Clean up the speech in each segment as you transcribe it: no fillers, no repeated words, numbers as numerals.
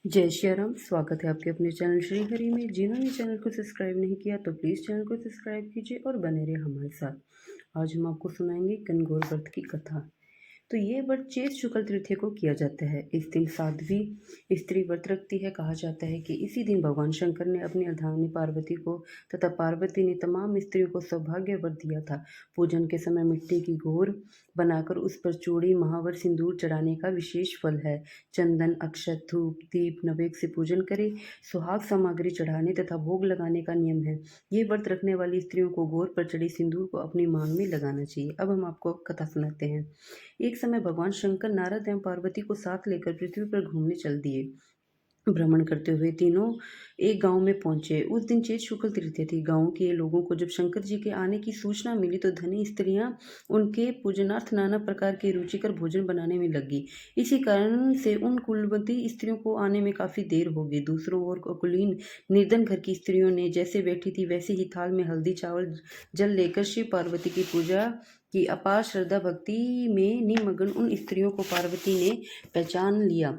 जय श्री राम। स्वागत है आपके अपने चैनल श्री हरि में। जिन्होंने चैनल को सब्सक्राइब नहीं किया तो प्लीज़ चैनल को सब्सक्राइब कीजिए और बने रहिए हमारे साथ। आज हम आपको सुनाएंगे गणगौर व्रत की कथा। तो ये व्रत चैत शुक्ल तृतीया को किया जाता है। इस दिन साध्वी स्त्री व्रत रखती है। कहा जाता है कि इसी दिन भगवान शंकर ने अपनी अर्धांगिनी पार्वती को तथा पार्वती ने तमाम स्त्रियों को सौभाग्य व्रत दिया था। पूजन के समय मिट्टी की घोर बनाकर उस पर चूड़ी महावर सिंदूर चढ़ाने का विशेष फल है। चंदन अक्षत धूप दीप नवेद से पूजन करे। सुहाग सामग्री चढ़ाने तथा भोग लगाने का नियम है। ये व्रत रखने वाली स्त्रियों को घोर पर चढ़े सिंदूर को अपनी मांग में लगाना चाहिए। अब हम आपको कथा सुनाते हैं। एक समय भगवान शंकर नारद एवं पार्वती को साथ लेकर पृथ्वी पर घूमने चल दिए। भ्रमण करते हुए तीनों एक गांव में पहुंचे। उस दिन चैत शुक्ल तृतीया थी। गांव के लोगों को जब शंकर जी के आने की सूचना मिली तो धनी स्त्रियां उनके पूजनार्थ नाना प्रकार के रुचिकर भोजन बनाने में लगी। इसी कारण से उन कुलवती स्त्रियों को आने में काफी देर हो गई। दूसरों ओर कुलीन निर्धन घर की स्त्रियों ने जैसे बैठी थी वैसे ही थाल में हल्दी चावल जल लेकर शिव पार्वती की पूजा की। अपार श्रद्धा भक्ति में निमग्न उन स्त्रियों को पार्वती ने पहचान लिया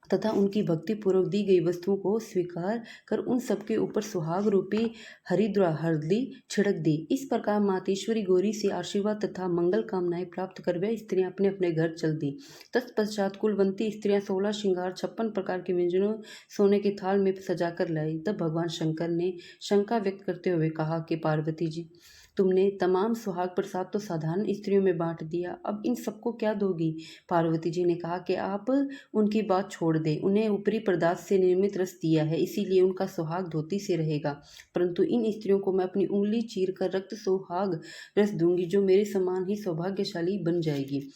तथा उनकी भक्ति पूर्वक दी गई वस्तुओं को स्वीकार कर उन सबके ऊपर सुहाग रूपी हरिद्रा हल्दी छिड़क दी। इस प्रकार मातेश्वरी गौरी से आशीर्वाद तथा मंगल कामनाएं प्राप्त कर वह स्त्रियां अपने अपने घर चल दी। तत्पश्चात कुलवंती स्त्रियां 16 श्रृंगार 56 प्रकार के व्यंजनों सोने के थाल में सजाकर लाई। तब भगवान शंकर ने शंका व्यक्त करते हुए कहा कि पार्वती जी, तुमने तमाम सुहाग प्रसाद तो साधारण स्त्रियों में बांट दिया, अब इन सबको क्या दोगी? पार्वती जी ने कहा कि आप उनकी बात छोड़ दें। उन्हें ऊपरी पदार्थ से निर्मित रस दिया है, इसीलिए उनका सुहाग धोती से रहेगा। परंतु इन स्त्रियों को मैं अपनी उंगली चीर कर रक्त सुहाग रस दूंगी, जो मेरे समान ही सौभाग्यशाली बन जाएगी।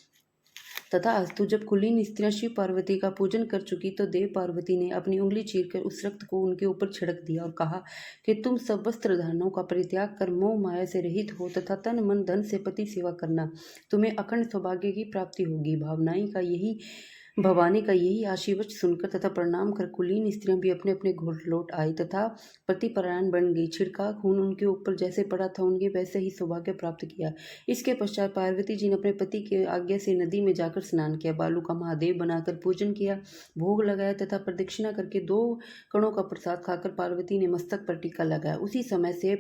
तथा अस्तु जब कुलीन स्त्रियां शिव पार्वती का पूजन कर चुकी तो देव पार्वती ने अपनी उंगली चीरकर उस रक्त को उनके ऊपर छिड़क दिया और कहा कि तुम सब वस्त्र धारणों का परित्याग कर मोह माया से रहित हो तथा तन मन धन से पति सेवा करना। तुम्हें अखंड सौभाग्य की प्राप्ति होगी। भवानी का यही आशीर्वचन सुनकर तथा प्रणाम कर कुलीन स्त्रियां भी अपने अपने घर लौट आई तथा प्रतिपरायण बन गई। छिड़का खून उनके ऊपर जैसे पड़ा था उनके वैसे ही सौभाग्य प्राप्त किया। इसके पश्चात पार्वती जी ने अपने पति की आज्ञा से नदी में जाकर स्नान किया, बालू का महादेव बनाकर पूजन किया, भोग लगाया तथा प्रदक्षिणा करके 2 कणों का प्रसाद खाकर पार्वती ने मस्तक पर टीका लगाया। उसी समय से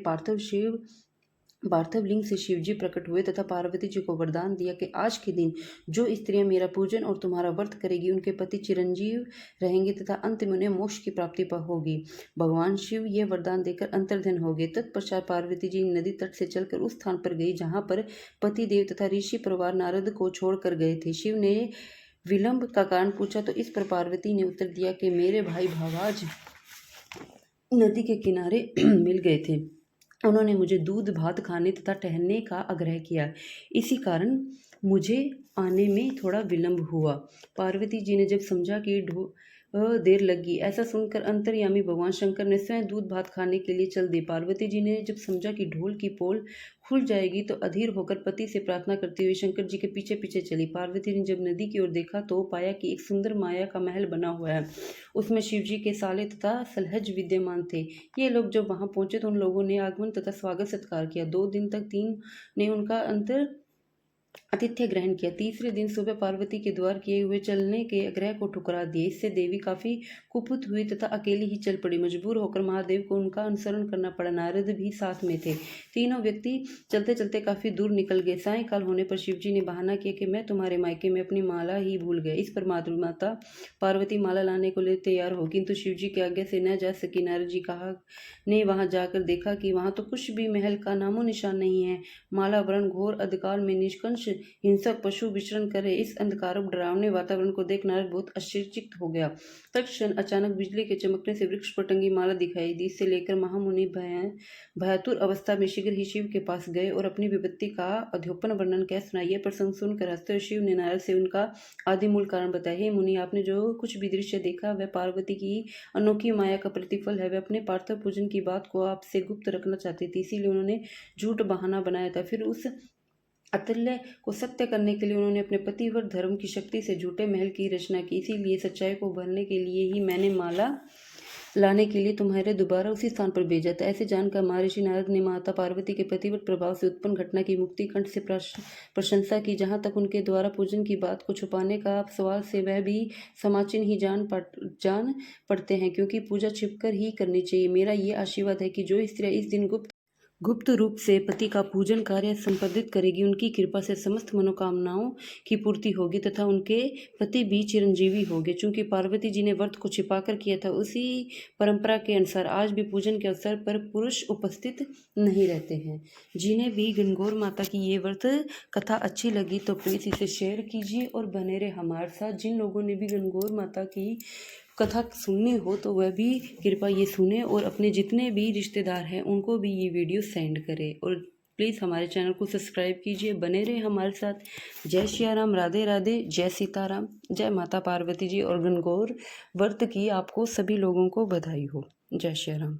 पार्थिव लिंग से शिवजी प्रकट हुए तथा पार्वती जी को वरदान दिया कि आज के दिन जो स्त्रियां मेरा पूजन और तुम्हारा व्रत करेगी उनके पति चिरंजीव रहेंगे तथा अंत में उन्हें मोक्ष की प्राप्ति होगी। भगवान शिव यह वरदान देकर अंतर्ध्यान हो गए। तत्पश्चात पार्वती जी नदी तट से चलकर उस स्थान पर गई जहाँ पर पति देव तथा ऋषि परिवार नारद को छोड़कर गए थे। शिव ने विलंब का कारण पूछा तो इस पर पार्वती ने उत्तर दिया कि मेरे भाई भावाज नदी के किनारे मिल गए थे। उन्होंने मुझे दूध भात खाने तथा टहलने का आग्रह किया, इसी कारण मुझे आने में थोड़ा विलंब हुआ। पार्वती जी ने जब समझा कि देर लगी, ऐसा सुनकर अंतर्यामी भगवान शंकर ने स्वयं दूध भात खाने के लिए चल दी। पार्वती जी ने जब समझा कि ढोल की पोल खुल जाएगी तो अधीर होकर पति से प्रार्थना करते हुए शंकर जी के पीछे पीछे चली। पार्वती ने जब नदी की ओर देखा तो पाया कि एक सुंदर माया का महल बना हुआ है, उसमें शिवजी के साले तथा सलहज विद्यमान थे। ये लोग जब वहां पहुंचे तो उन लोगों ने आगमन तथा स्वागत सत्कार किया। 2 दिन तक तीन ने उनका आतिथ्य ग्रहण किया। तीसरे दिन सुबह पार्वती के द्वार किए हुए चलने के आग्रह को ठुकरा दिया। इससे देवी काफी कुपित हुई तथा अकेली ही चल पड़ी। मजबूर होकर महादेव को उनका अनुसरण करना पड़ा। नारद भी साथ में थे। तीनों व्यक्ति चलते चलते काफी दूर निकल गए। सायंकाल होने पर शिवजी ने बहाना किया कि मैं तुम्हारे मायके में अपनी माला ही भूल गया। इस पर माता पार्वती माला लाने को लिए तैयार हो, किंतु शिवजी की आज्ञा से न जा सकी। नारद जी ने वहां जाकर देखा कि वहां तो कुछ भी महल का नामो निशान नहीं है। माला वरण घोर अंधकार में निष्कंश हिंसक पशु विचरण करे। इस अंधकार डरावने वातावरण को देख नारद बहुत आश्चर्यचकित हो गया। तत्क्षण अचानक बिजली के चमकने से वृक्ष पर टंगी माला दिखाई दी। इसे लेकर महामुनि भयातुर अवस्था में शीघ्र ही शिव के पास गए और अपनी विपत्ति का अध्योपन वर्णन कह सुनाई। यह प्रसंग सुनकर हंसते हुए शिव ने नारद से उनका आदि मूल कारण बताया। हे मुनि, आपने जो कुछ भी दृश्य देखा वह पार्वती की अनोखी माया का प्रतिफल है। वह अपने पार्थिव पूजन की बात को आपसे गुप्त रखना चाहती थी, इसीलिए उन्होंने झूठ बहाना बनाया था। फिर उस अतुल्य को सत्य करने के लिए उन्होंने अपने पतिव्रत धर्म की शक्ति से झूठे महल की रचना की। इसीलिए सच्चाई को भरने के लिए ही मैंने माला लाने के लिए तुम्हारे दोबारा उसी स्थान पर भेजा था। ऐसे जानकर महर्षि नारद ने माता पार्वती के प्रतिवर्त प्रभाव से उत्पन्न घटना की मुक्ति कंठ से प्रशंसा की। जहाँ तक उनके द्वारा पूजन की बात को छुपाने का सवाल से वह भी समाचिन ही जान पड़ते हैं, क्योंकि पूजा छिपकर ही करनी चाहिए। मेरा ये आशीर्वाद है कि जो स्त्रियाँ इस दिन गुप्त रूप से पति का पूजन कार्य संपादित करेगी, उनकी कृपा से समस्त मनोकामनाओं की पूर्ति होगी तथा उनके पति भी चिरंजीवी होंगे। चूंकि पार्वती जी ने व्रत को छिपाकर किया था, उसी परंपरा के अनुसार आज भी पूजन के अवसर पर पुरुष उपस्थित नहीं रहते हैं। जिन्हें भी गणगौर माता की ये व्रत कथा अच्छी लगी तो प्लीज़ इसे शेयर कीजिए और बने रहे हमारे साथ। जिन लोगों ने भी गणगौर माता की कथा सुननी हो तो वह भी कृपया ये सुने और अपने जितने भी रिश्तेदार हैं उनको भी ये वीडियो सेंड करें। और प्लीज़ हमारे चैनल को सब्सक्राइब कीजिए, बने रहे हमारे साथ। जय श्री राम, राधे राधे, जय सीताराम, जय माता पार्वती जी और गणगौर व्रत की आपको सभी लोगों को बधाई हो। जय श्री राम।